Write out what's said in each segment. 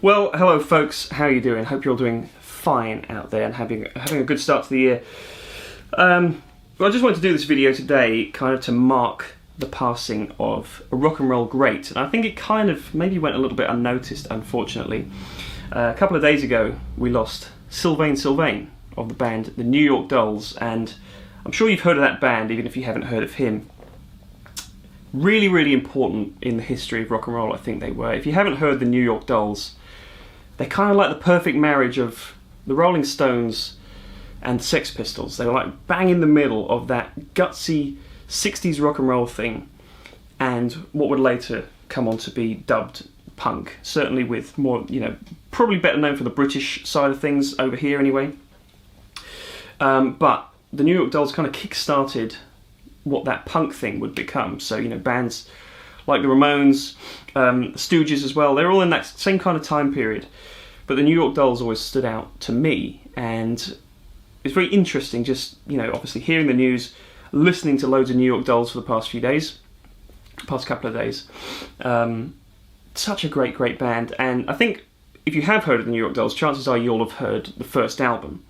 Well, hello folks, how are you doing? Hope you're all doing fine out there and having a good start to the year. Well, I just wanted to do this video today kind of to mark the passing of a rock and roll great, and I think it kind of maybe went a little bit unnoticed, unfortunately. A couple of days ago we lost Sylvain Sylvain of the band the New York Dolls, and I'm sure you've heard of that band even if you haven't heard of him. Really, really important in the history of rock and roll, I think they were. If you haven't heard the New York Dolls, they're kind of like the perfect marriage of the Rolling Stones and Sex Pistols. They were like bang in the middle of that gutsy 60s rock and roll thing and what would later come on to be dubbed punk. Certainly with more, probably better known for the British side of things over here anyway. But the New York Dolls kind of kick-started what that punk thing would become. So, bands like the Ramones, Stooges as well, they're all in that same kind of time period. But the New York Dolls always stood out to me, and it's very interesting just, obviously hearing the news, listening to loads of New York Dolls for the past couple of days. Such a great band, and I think if you have heard of the New York Dolls, chances are you'll have heard the first album.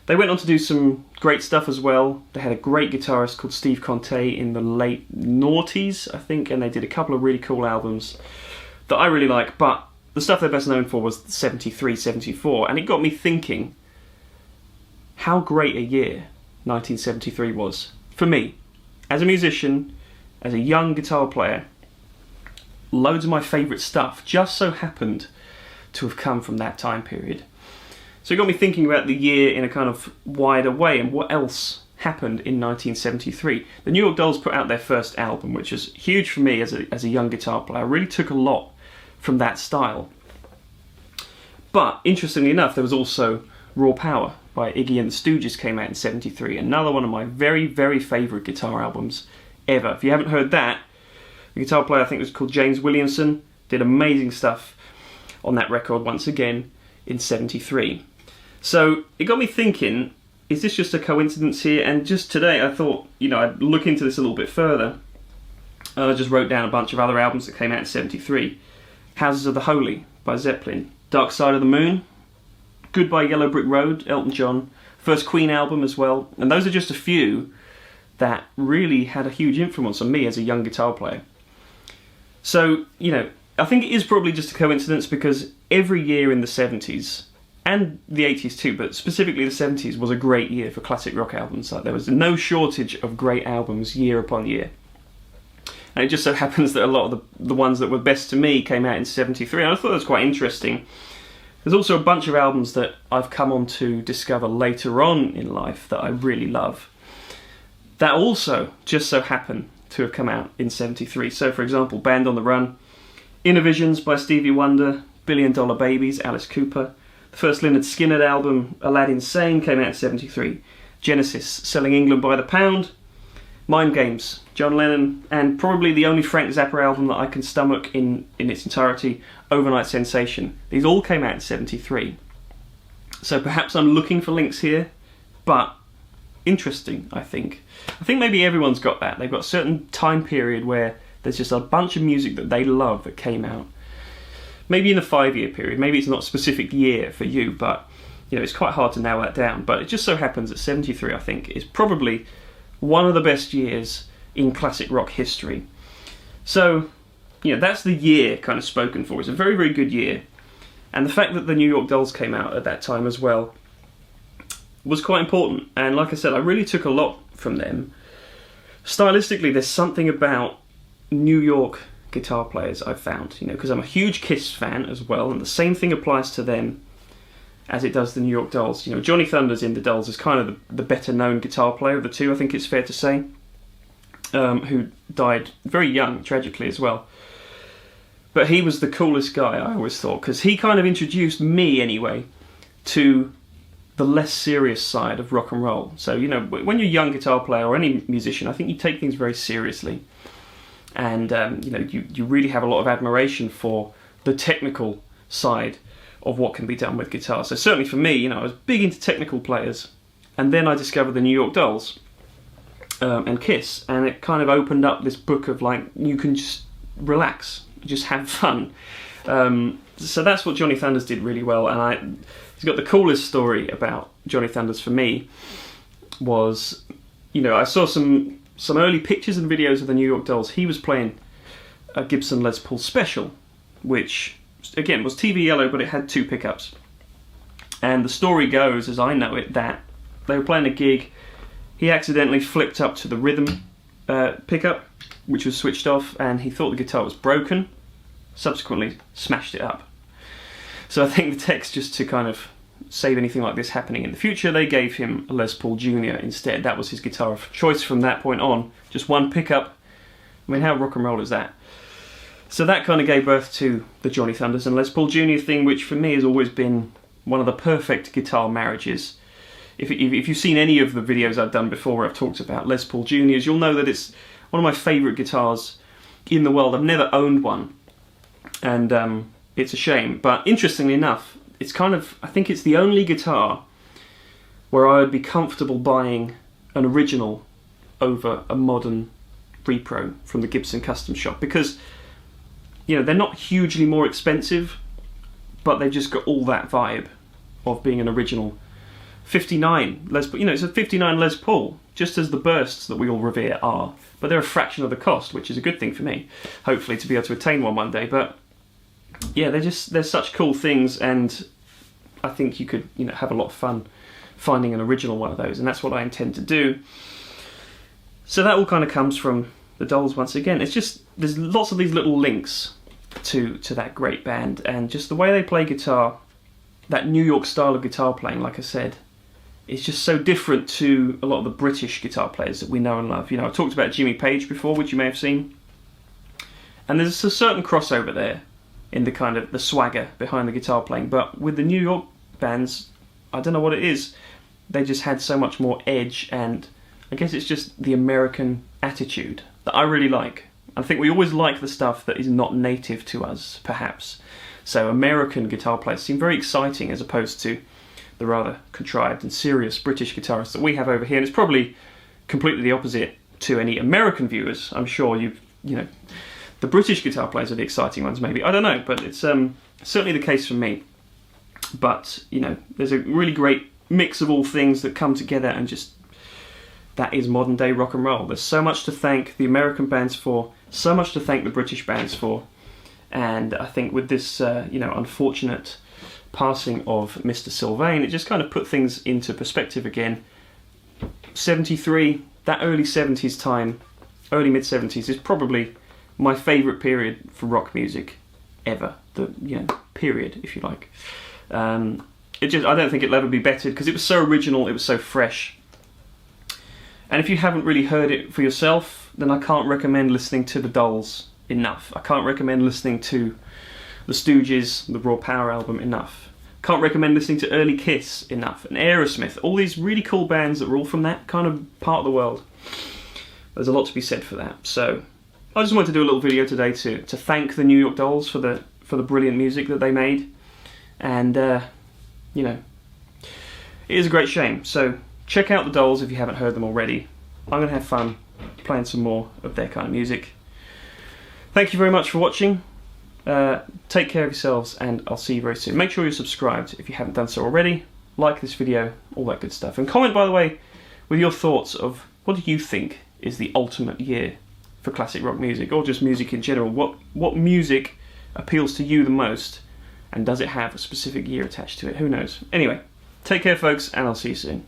They went on to do some great stuff as well. They had a great guitarist called Steve Conte in the late noughties, I think, and they did a couple of really cool albums that I really like, but the stuff they're best known for was 73, 74, and it got me thinking how great a year 1973 was for me. As a musician, as a young guitar player, loads of my favourite stuff just so happened to have come from that time period. So it got me thinking about the year in a kind of wider way and what else happened in 1973. The New York Dolls put out their first album, which was huge for me as a young guitar player. I really took a lot from that style. But interestingly enough, there was also Raw Power by Iggy and the Stooges came out in 73. Another one of my very, very favourite guitar albums ever. If you haven't heard that, the guitar player I think was called James Williamson, did amazing stuff on that record once again in 73. So it got me thinking, is this just a coincidence here? And just today I thought, I'd look into this a little bit further. I just wrote down a bunch of other albums that came out in 73. Houses of the Holy by Zeppelin. Dark Side of the Moon. Goodbye Yellow Brick Road, Elton John. First Queen album as well. And those are just a few that really had a huge influence on me as a young guitar player. So, I think it is probably just a coincidence because every year in the 70s, and the 80s too, but specifically the 70s was a great year for classic rock albums. Like, there was no shortage of great albums year upon year. And it just so happens that a lot of the ones that were best to me came out in 73. And I thought that was quite interesting. There's also a bunch of albums that I've come on to discover later on in life that I really love, that also just so happen to have come out in 73. So, for example, Band on the Run, Inner Visions by Stevie Wonder, Billion Dollar Babies, Alice Cooper. The first Lynyrd Skynyrd album, Aladdin Sane, came out in 73. Genesis, Selling England by the Pound. Mind Games, John Lennon, and probably the only Frank Zappa album that I can stomach in its entirety, Overnight Sensation. These all came out in 73. So perhaps I'm looking for links here, but interesting, I think. I think maybe everyone's got that. They've got a certain time period where there's just a bunch of music that they love that came out. Maybe in a 5-year period. Maybe it's not a specific year for you, but it's quite hard to nail that down. But it just so happens that 73, I think, is probably one of the best years in classic rock history. So, that's the year kind of spoken for. It's a very, very good year. And the fact that the New York Dolls came out at that time as well was quite important. And like I said, I really took a lot from them. Stylistically, there's something about New York guitar players I've found, because I'm a huge Kiss fan as well, and the same thing applies to them as it does the New York Dolls. Johnny Thunders in the Dolls is kind of the better known guitar player of the two, I think it's fair to say, who died very young, tragically as well. But he was the coolest guy, I always thought, because he kind of introduced me, anyway, to the less serious side of rock and roll. So, when you're a young guitar player or any musician, I think you take things very seriously. And, you really have a lot of admiration for the technical side of what can be done with guitar. So certainly for me, I was big into technical players. And then I discovered the New York Dolls and Kiss. And it kind of opened up this book of, you can just relax, just have fun. So that's what Johnny Thunders did really well, and he's got the coolest story about Johnny Thunders for me was, I saw some early pictures and videos of the New York Dolls. He was playing a Gibson Les Paul Special, which again was TV yellow, but it had 2 pickups. And the story goes, as I know it, that they were playing a gig. He accidentally flipped up to the rhythm pickup, which was switched off, and he thought the guitar was broken. Subsequently, smashed it up. So I think the text, just to kind of save anything like this happening in the future, they gave him a Les Paul Jr. instead. That was his guitar of choice from that point on. Just 1 pickup. I mean, how rock and roll is that? So that kind of gave birth to the Johnny Thunders and Les Paul Jr. thing, which for me has always been one of the perfect guitar marriages. If you've seen any of the videos I've done before where I've talked about Les Paul Jr.'s, you'll know that it's one of my favourite guitars in the world. I've never owned one, and it's a shame. But interestingly enough, it's I think it's the only guitar where I would be comfortable buying an original over a modern repro from the Gibson custom shop, because they're not hugely more expensive, but they've just got all that vibe of being an original 59 Les Paul. It's a 59 Les Paul, just as the bursts that we all revere are, but they're a fraction of the cost, which is a good thing for me, hopefully to be able to attain one day. But yeah, they're such cool things, and I think you could have a lot of fun finding an original one of those, and that's what I intend to do. So that all kind of comes from the Dolls once again. It's just, there's lots of these little links to that great band, and just the way they play guitar, that New York style of guitar playing, like I said, is just so different to a lot of the British guitar players that we know and love. I've talked about Jimmy Page before, which you may have seen, and there's a certain crossover there in the kind of the swagger behind the guitar playing. But with the New York bands, I don't know what it is, they just had so much more edge, and I guess it's just the American attitude that I really like. I think we always like the stuff that is not native to us, perhaps. So American guitar players seem very exciting as opposed to the rather contrived and serious British guitarists that we have over here. And it's probably completely the opposite to any American viewers. I'm sure the British guitar players are the exciting ones, maybe. I don't know, but it's certainly the case for me. But, there's a really great mix of all things that come together, and just that is modern day rock and roll. There's so much to thank the American bands for, so much to thank the British bands for, and I think with this unfortunate passing of Mr. Sylvain, it just kind of put things into perspective again. 73, that early 70s time, early mid 70s, is probably my favourite period for rock music ever. The period, if you like. I don't think it'll ever be bettered, because it was so original, it was so fresh. And if you haven't really heard it for yourself, then I can't recommend listening to the Dolls enough. I can't recommend listening to the Stooges, the Raw Power album, enough. Can't recommend listening to early Kiss enough, and Aerosmith, all these really cool bands that were all from that kind of part of the world. There's a lot to be said for that. So I just wanted to do a little video today to thank the New York Dolls for the brilliant music that they made, and it is a great shame. So check out the Dolls if you haven't heard them already. I'm going to have fun playing some more of their kind of music. Thank you very much for watching. Take care of yourselves, and I'll see you very soon. Make sure you're subscribed if you haven't done so already. Like this video, all that good stuff. And comment, by the way, with your thoughts of what do you think is the ultimate year for classic rock music, or just music in general. What music appeals to you the most, and does it have a specific year attached to it? Who knows? Anyway, take care folks, and I'll see you soon.